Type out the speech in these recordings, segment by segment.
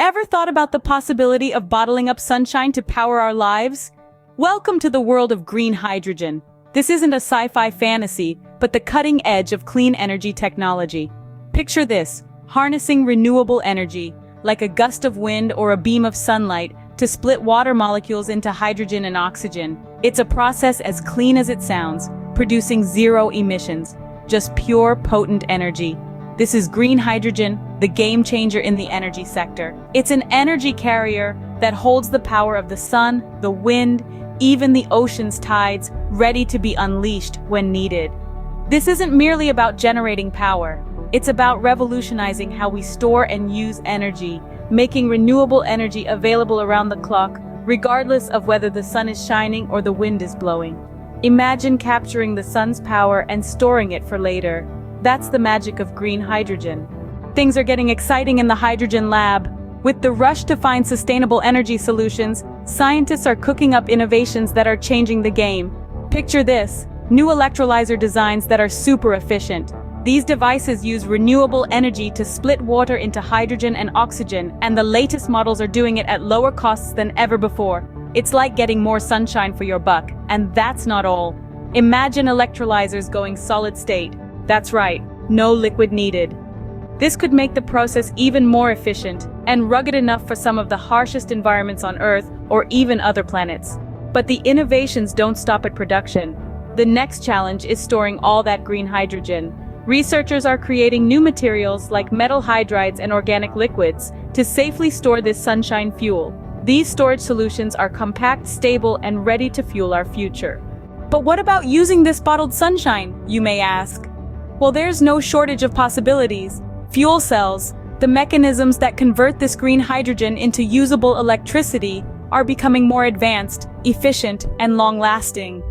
Ever thought about the possibility of bottling up sunshine to power our lives? Welcome to the world of green hydrogen. This isn't a sci-fi fantasy, but the cutting edge of clean energy technology. Picture this, harnessing renewable energy, like a gust of wind or a beam of sunlight, to split water molecules into hydrogen and oxygen. It's a process as clean as it sounds, producing zero emissions, just pure, potent energy. This is green hydrogen, the game changer in the energy sector. It's an energy carrier that holds the power of the sun, the wind, even the ocean's tides, ready to be unleashed when needed. This isn't merely about generating power. It's about revolutionizing how we store and use energy, making renewable energy available around the clock, regardless of whether the sun is shining or the wind is blowing. Imagine capturing the sun's power and storing it for later. That's the magic of green hydrogen. Things are getting exciting in the hydrogen lab. With the rush to find sustainable energy solutions, scientists are cooking up innovations that are changing the game. Picture this, new electrolyzer designs that are super efficient. These devices use renewable energy to split water into hydrogen and oxygen, and the latest models are doing it at lower costs than ever before. It's like getting more sunshine for your buck, and that's not all. Imagine electrolyzers going solid state. That's right, no liquid needed. This could make the process even more efficient and rugged enough for some of the harshest environments on Earth or even other planets. But the innovations don't stop at production. The next challenge is storing all that green hydrogen. Researchers are creating new materials like metal hydrides and organic liquids to safely store this sunshine fuel. These storage solutions are compact, stable, and ready to fuel our future. But what about using this bottled sunshine, you may ask? Well, there's no shortage of possibilities. Fuel cells, the mechanisms that convert this green hydrogen into usable electricity, are becoming more advanced, efficient, and long-lasting.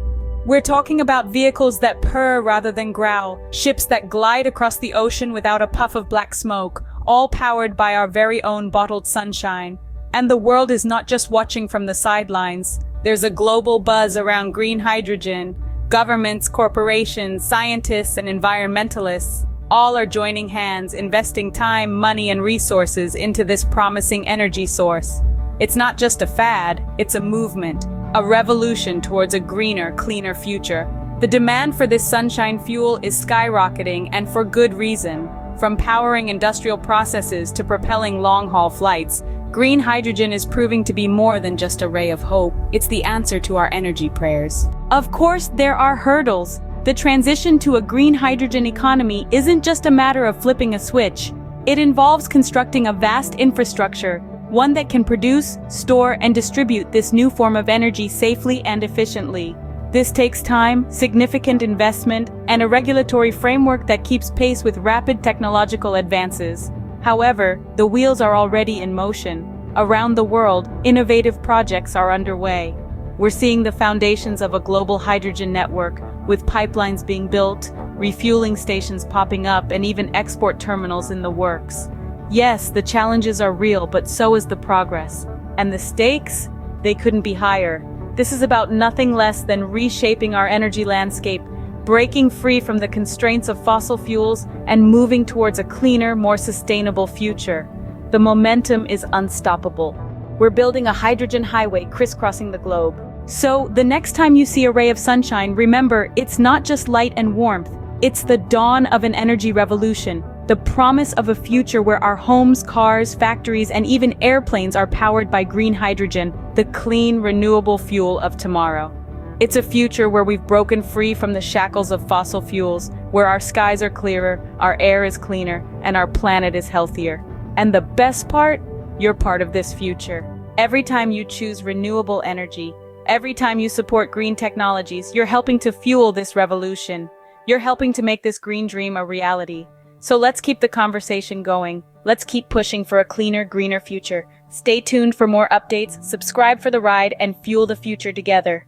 We're talking about vehicles that purr rather than growl, ships that glide across the ocean without a puff of black smoke, all powered by our very own bottled sunshine. And the world is not just watching from the sidelines. There's a global buzz around green hydrogen. Governments, corporations, scientists, and environmentalists all are joining hands, investing time, money, and resources into this promising energy source. It's not just a fad, it's a movement, a revolution towards a greener, cleaner future. The demand for this sunshine fuel is skyrocketing, and for good reason. From powering industrial processes to propelling long-haul flights, green hydrogen is proving to be more than just a ray of hope. It's the answer to our energy prayers. Of course, there are hurdles. The transition to a green hydrogen economy isn't just a matter of flipping a switch. It involves constructing a vast infrastructure, one that can produce, store, and distribute this new form of energy safely and efficiently. This takes time, significant investment, and a regulatory framework that keeps pace with rapid technological advances. However, the wheels are already in motion. Around the world, innovative projects are underway. We're seeing the foundations of a global hydrogen network, with pipelines being built, refueling stations popping up, and even export terminals in the works. Yes, the challenges are real, but so is the progress. And the stakes? They couldn't be higher. This is about nothing less than reshaping our energy landscape, breaking free from the constraints of fossil fuels and moving towards a cleaner, more sustainable future. The momentum is unstoppable. We're building a hydrogen highway crisscrossing the globe. So, the next time you see a ray of sunshine, remember, it's not just light and warmth. It's the dawn of an energy revolution, the promise of a future where our homes, cars, factories, and even airplanes are powered by green hydrogen, the clean, renewable fuel of tomorrow. It's a future where we've broken free from the shackles of fossil fuels, where our skies are clearer, our air is cleaner, and our planet is healthier. And the best part? You're part of this future. Every time you choose renewable energy, every time you support green technologies, you're helping to fuel this revolution. You're helping to make this green dream a reality. So let's keep the conversation going. Let's keep pushing for a cleaner, greener future. Stay tuned for more updates, subscribe for the ride, and fuel the future together.